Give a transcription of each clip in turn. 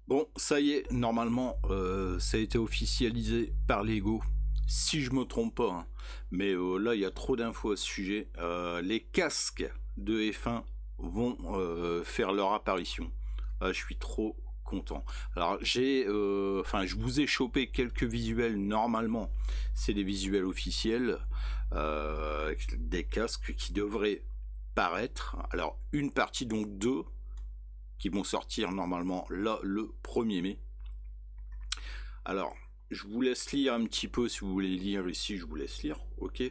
Bon, ça y est, normalement, ça a été officialisé par Lego, si je me trompe pas, hein. Mais là, il y a trop d'infos à ce sujet. Les casques de F1 vont faire leur apparition. Ah, je suis trop content. Alors, enfin, je vous ai chopé quelques visuels. Normalement, c'est des visuels officiels des casques qui devraient paraître. Alors, une partie, donc deux, qui vont sortir normalement là le 1er mai. Alors, je vous laisse lire un petit peu si vous voulez lire ici, je vous laisse lire, ok.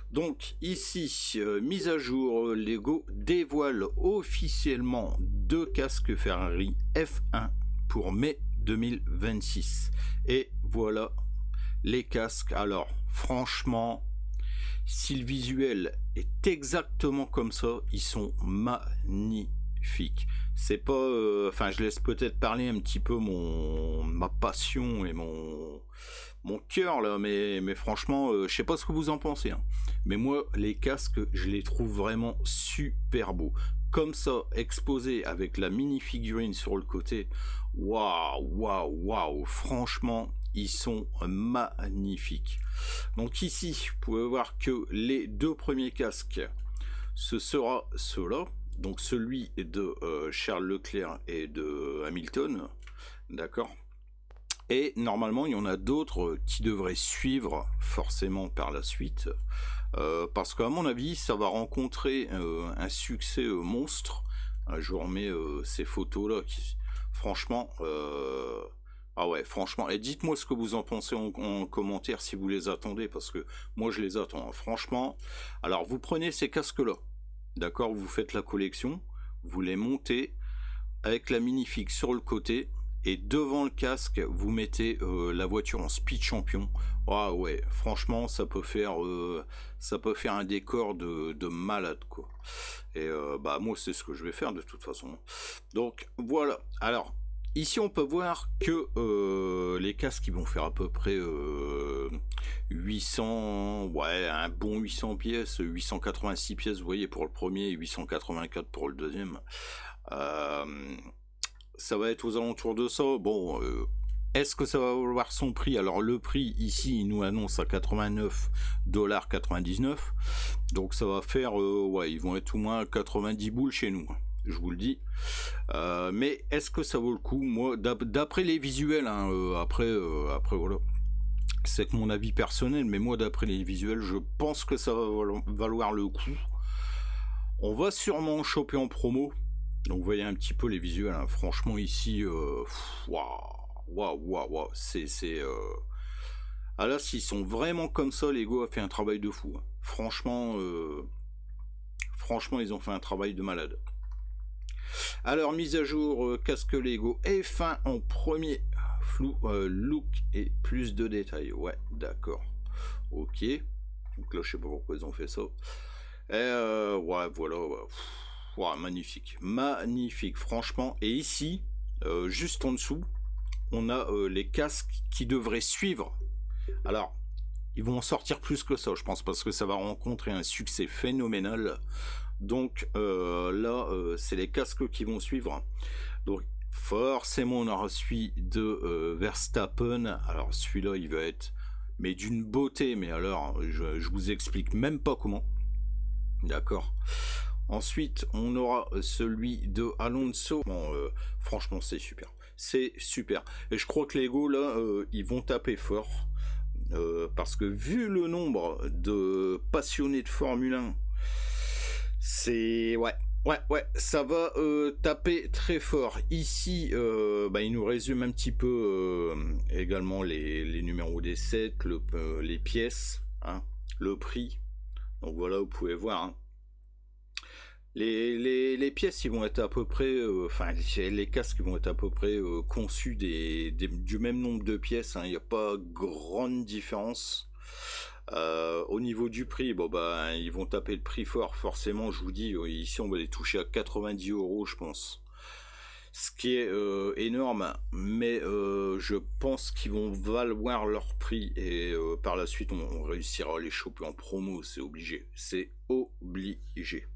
Donc ici, mise à jour, Lego dévoile officiellement deux casques Ferrari F1 pour mai 2026. Et voilà les casques. Alors, franchement, si le visuel est exactement comme ça, ils sont magnifiques. C'est pas, enfin, je laisse peut-être parler un petit peu ma passion et mon cœur là, mais franchement, je sais pas ce que vous en pensez, hein. Mais moi, les casques, je les trouve vraiment super beaux. Comme ça, exposé avec la mini figurine sur le côté, waouh, waouh, waouh, franchement, ils sont magnifiques. Donc ici, vous pouvez voir que les deux premiers casques, ce sera ceux-là. Donc celui de Charles Leclerc et de Hamilton, d'accord. Et normalement, il y en a d'autres qui devraient suivre forcément par la suite, parce qu'à mon avis, ça va rencontrer un succès monstre. Je vous remets ces photos-là, franchement, ah ouais, franchement, et dites-moi ce que vous en pensez en commentaire si vous les attendez, parce que moi je les attends, hein. Franchement, alors vous prenez ces casques-là, d'accord, vous faites la collection, vous les montez avec la minifig sur le côté, et devant le casque, vous mettez la voiture en speed champion. Ah ouais, franchement, ça peut faire un décor de malade, quoi. Et bah moi, c'est ce que je vais faire de toute façon. Donc voilà. Alors ici, on peut voir que les casques, ils vont faire à peu près 800, ouais, un bon 800 pièces, 886 pièces, vous voyez, pour le premier, et 884 pour le deuxième. Ça va être aux alentours de ça. Bon, est-ce que ça va valoir son prix? Alors le prix ici, il nous annonce à 89,99 $. Donc ça va faire, ouais, ils vont être au moins 90 boules chez nous, je vous le dis. Mais est-ce que ça vaut le coup? Moi, d'après les visuels, hein, après voilà, c'est que mon avis personnel, mais moi d'après les visuels, je pense que ça va valoir le coup. On va sûrement choper en promo. Donc vous voyez un petit peu les visuels, hein. Franchement ici, waouh, c'est ah là, s'ils sont vraiment comme ça, Lego a fait un travail de fou, hein. Franchement, franchement, ils ont fait un travail de malade. Alors mise à jour, casque Lego F1 en premier flou, look et plus de détails. Ouais, d'accord, ok. Donc là, je sais pas pourquoi ils ont fait ça. Et ouais, voilà. Ouais. Wow, magnifique, magnifique, franchement. Et ici, juste en dessous, on a les casques qui devraient suivre. Alors, ils vont en sortir plus que ça, je pense, parce que ça va rencontrer un succès phénoménal. Donc là, c'est les casques qui vont suivre. Donc forcément, on aura celui de Verstappen. Alors celui-là, il va être, mais d'une beauté. Mais alors, je vous explique même pas comment. D'accord. Ensuite, on aura celui de Alonso. Bon, franchement, c'est super. C'est super. Et je crois que Lego, là, ils vont taper fort. Parce que vu le nombre de passionnés de Formule 1, c'est... Ouais, ça va taper très fort. Ici, bah, il nous résume un petit peu également les numéros des sets, les pièces, hein, le prix. Donc voilà, vous pouvez voir, hein. Les pièces, ils vont être à peu près, enfin, les casques vont être à peu près conçus du même nombre de pièces, hein. Il n'y a pas grande différence. Au niveau du prix, bon bah, ils vont taper le prix fort, forcément. Je vous dis, ici, on va les toucher à 90 €, je pense. Ce qui est énorme, mais je pense qu'ils vont valoir leur prix et par la suite, on réussira à les choper en promo, c'est obligé. C'est obligé.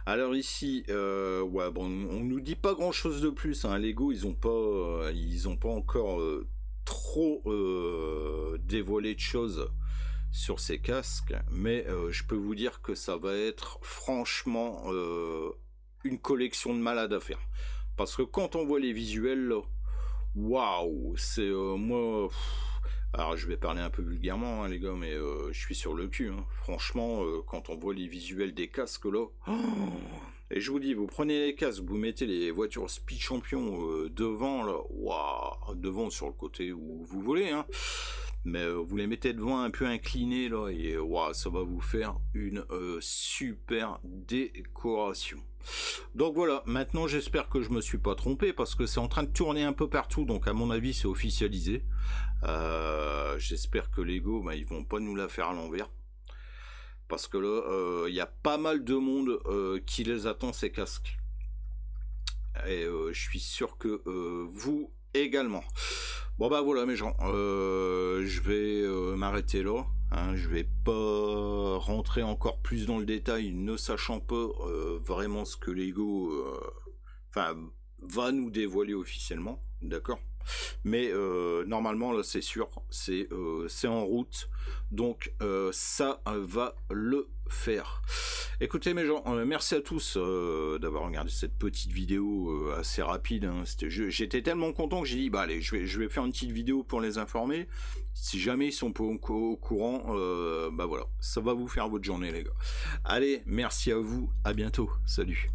Alors ici, ouais, bon, on nous dit pas grand-chose de plus, hein. Lego, ils ont pas encore trop dévoilé de choses sur ces casques, mais je peux vous dire que ça va être franchement une collection de malades à faire. Parce que quand on voit les visuels là, waouh, c'est moi. Alors je vais parler un peu vulgairement, hein, les gars, mais je suis sur le cul, hein. Franchement, quand on voit les visuels des casques là, oh, et je vous dis, vous prenez les casques, vous mettez les voitures Speed Champion devant là, waouh, devant sur le côté où vous voulez, hein. Mais vous les mettez devant un peu inclinés là, et waouh, ça va vous faire une super décoration. Donc voilà, maintenant j'espère que je me suis pas trompé parce que c'est en train de tourner un peu partout, donc à mon avis c'est officialisé. J'espère que Lego, bah, ils vont pas nous la faire à l'envers. Parce que là, il y a pas mal de monde qui les attend ces casques. Et je suis sûr que vous également. Bon bah voilà mes gens, je vais m'arrêter là. Hein, je vais pas rentrer encore plus dans le détail, ne sachant pas vraiment ce que Lego va nous dévoiler officiellement, d'accord. Mais normalement là c'est sûr, c'est en route, donc ça va le faire. Écoutez mes gens, merci à tous d'avoir regardé cette petite vidéo assez rapide, hein. J'étais tellement content que j'ai dit bah allez, je vais faire une petite vidéo pour les informer. Si jamais ils sont pas au courant, bah voilà, ça va vous faire votre journée les gars. Allez, merci à vous, à bientôt, salut.